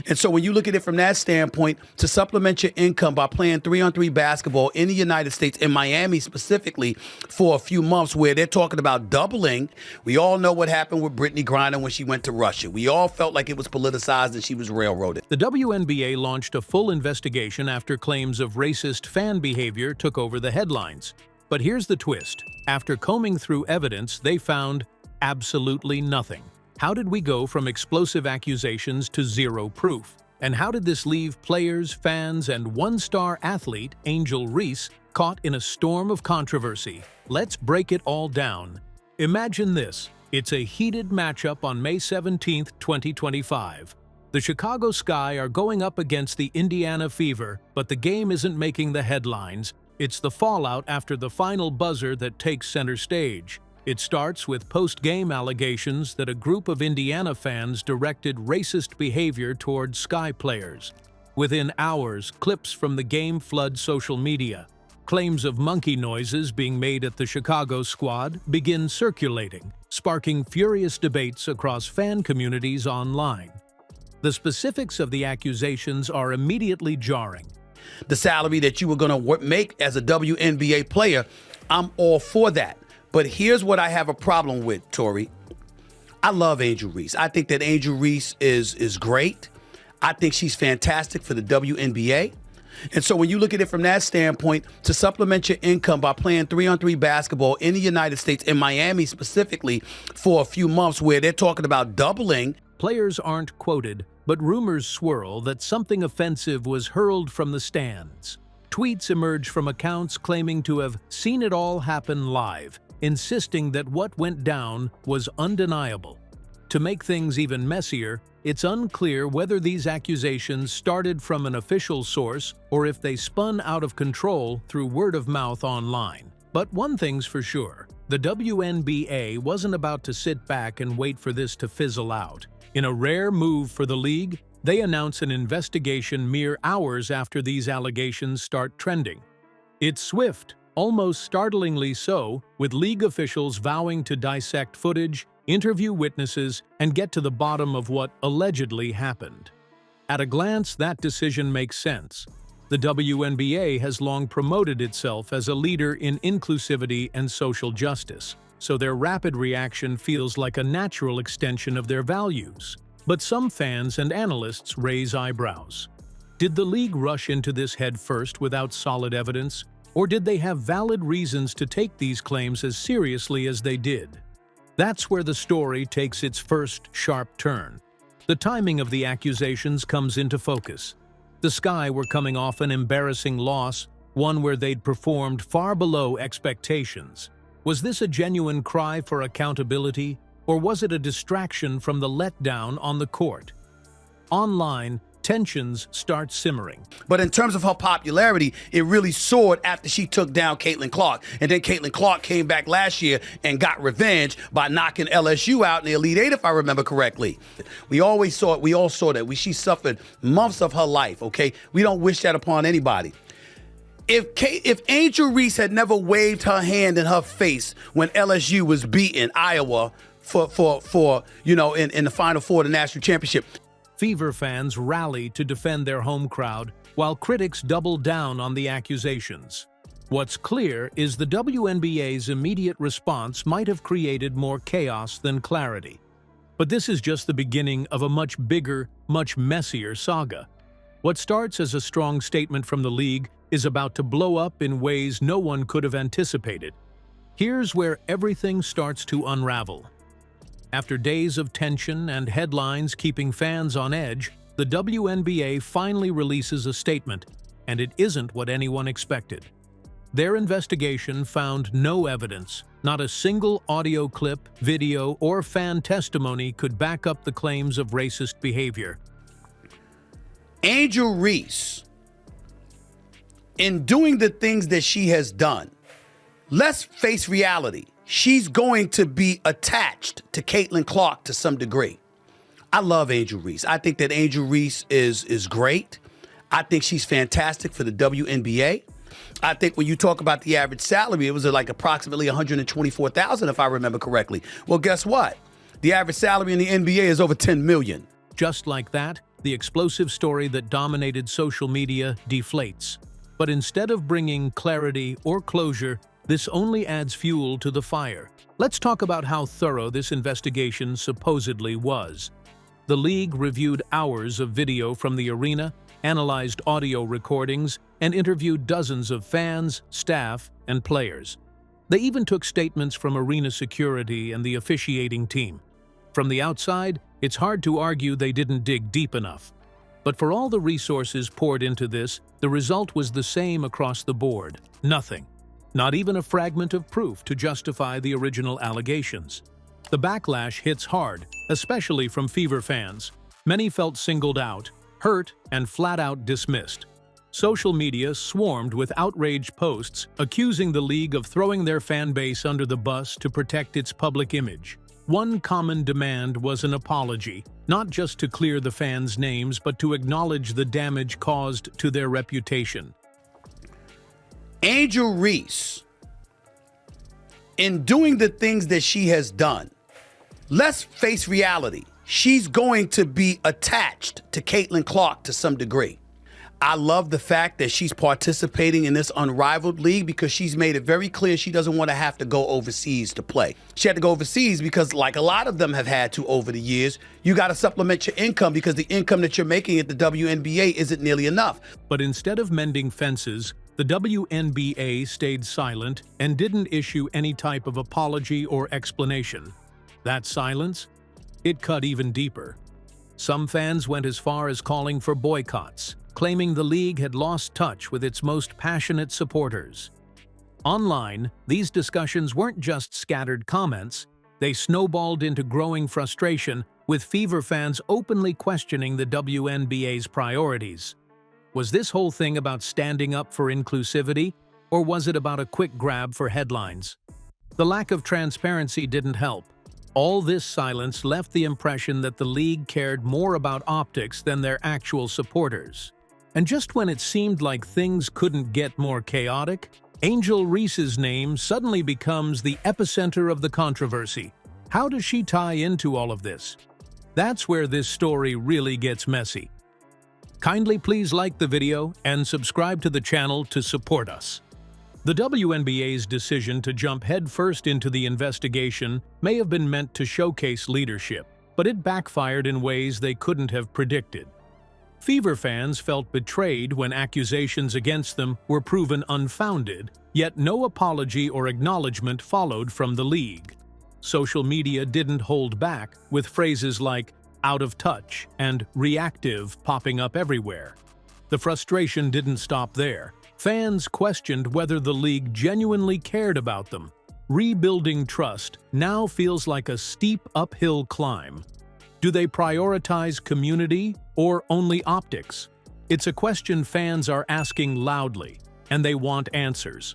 And so when you look at it from that standpoint, to supplement your income by playing 3-on-3 basketball in the United States, in Miami specifically, for a few months where they're talking about doubling, we all know what happened with Brittany Griner when she went to Russia. We all felt like it was politicized and she was railroaded. The WNBA launched a full investigation after claims of racist fan behavior took over the headlines. But here's the twist. After combing through evidence, they found absolutely nothing. How did we go from explosive accusations to zero proof? And how did this leave players, fans, and one-star athlete, Angel Reese, caught in a storm of controversy? Let's break it all down. Imagine this. It's a heated matchup on May 17, 2025. The Chicago Sky are going up against the Indiana Fever, but the game isn't making the headlines. It's the fallout after the final buzzer that takes center stage. It starts with post-game allegations that a group of Indiana fans directed racist behavior toward Sky players. Within hours, clips from the game flood social media. Claims of monkey noises being made at the Chicago squad begin circulating, sparking furious debates across fan communities online. The specifics of the accusations are immediately jarring. The salary that you were going to make as a WNBA player, I'm all for that. But here's what I have a problem with, Tori. I love Angel Reese. I think that Angel Reese is great. I think she's fantastic for the WNBA. And so when you look at it from that standpoint, to supplement your income by playing 3-on-3 basketball in the United States, in Miami specifically, for a few months where they're talking about doubling. Players aren't quoted, but rumors swirl that something offensive was hurled from the stands. Tweets emerge from accounts claiming to have seen it all happen live, insisting that what went down was undeniable. To make things even messier, it's unclear whether these accusations started from an official source or if they spun out of control through word of mouth online. But one thing's for sure, the WNBA wasn't about to sit back and wait for this to fizzle out. In a rare move for the league, they announce an investigation mere hours after these allegations start trending. It's swift, almost startlingly so, with league officials vowing to dissect footage, interview witnesses, and get to the bottom of what allegedly happened. At a glance, that decision makes sense. The WNBA has long promoted itself as a leader in inclusivity and social justice, so their rapid reaction feels like a natural extension of their values. But some fans and analysts raise eyebrows. Did the league rush into this head first without solid evidence? Or did they have valid reasons to take these claims as seriously as they did? That's where the story takes its first sharp turn. The timing of the accusations comes into focus. The Sky were coming off an embarrassing loss, one where they'd performed far below expectations. Was this a genuine cry for accountability, or was it a distraction from the letdown on the court? Online, tensions start simmering. But in terms of her popularity, it really soared after she took down Caitlin Clark. And then Caitlin Clark came back last year and got revenge by knocking LSU out in the Elite Eight, if I remember correctly. We all saw that. She suffered months of her life, okay? We don't wish that upon anybody. If Angel Reese had never waved her hand in her face when LSU was beating Iowa for in the Final Four of the national championship, Fever fans rallied to defend their home crowd, while critics doubled down on the accusations. What's clear is the WNBA's immediate response might have created more chaos than clarity. But this is just the beginning of a much bigger, much messier saga. What starts as a strong statement from the league is about to blow up in ways no one could have anticipated. Here's where everything starts to unravel. After days of tension and headlines keeping fans on edge, the WNBA finally releases a statement, and it isn't what anyone expected. Their investigation found no evidence. Not a single audio clip, video, or fan testimony could back up the claims of racist behavior. Angel Reese, in doing the things that she has done, let's face reality. She's going to be attached to Caitlin Clark to some degree. I love Angel Reese. I think that Angel Reese is great. I think she's fantastic for the WNBA. I think when you talk about the average salary, it was like approximately $124,000, if I remember correctly. Well, guess what? The average salary in the NBA is over $10 million. Just like that, the explosive story that dominated social media deflates. But instead of bringing clarity or closure, this only adds fuel to the fire. Let's talk about how thorough this investigation supposedly was. The league reviewed hours of video from the arena, analyzed audio recordings, and interviewed dozens of fans, staff, and players. They even took statements from arena security and the officiating team. From the outside, it's hard to argue they didn't dig deep enough. But for all the resources poured into this, the result was the same across the board. Nothing. Not even a fragment of proof to justify the original allegations. The backlash hits hard, especially from Fever fans. Many felt singled out, hurt, and flat-out dismissed. Social media swarmed with outraged posts accusing the league of throwing their fan base under the bus to protect its public image. One common demand was an apology, not just to clear the fans' names, but to acknowledge the damage caused to their reputation. Angel Reese, in doing the things that she has done, let's face reality. She's going to be attached to Caitlin Clark to some degree. I love the fact that she's participating in this unrivaled league because she's made it very clear she doesn't want to have to go overseas to play. She had to go overseas because, like a lot of them have had to over the years, you got to supplement your income because the income that you're making at the WNBA isn't nearly enough. But instead of mending fences, the WNBA stayed silent and didn't issue any type of apology or explanation. That silence? It cut even deeper. Some fans went as far as calling for boycotts, claiming the league had lost touch with its most passionate supporters. Online, these discussions weren't just scattered comments, they snowballed into growing frustration, with Fever fans openly questioning the WNBA's priorities. Was this whole thing about standing up for inclusivity, or was it about a quick grab for headlines? The lack of transparency didn't help. All this silence left the impression that the league cared more about optics than their actual supporters. And just when it seemed like things couldn't get more chaotic, Angel Reese's name suddenly becomes the epicenter of the controversy. How does she tie into all of this? That's where this story really gets messy. Kindly please like the video and subscribe to the channel to support us. The WNBA's decision to jump headfirst into the investigation may have been meant to showcase leadership, but it backfired in ways they couldn't have predicted. Fever fans felt betrayed when accusations against them were proven unfounded, yet no apology or acknowledgement followed from the league. Social media didn't hold back, with phrases like "out of touch" and "reactive" popping up everywhere. The frustration didn't stop there. Fans questioned whether the league genuinely cared about them. Rebuilding trust now feels like a steep uphill climb. Do they prioritize community or only optics? It's a question fans are asking loudly, and they want answers.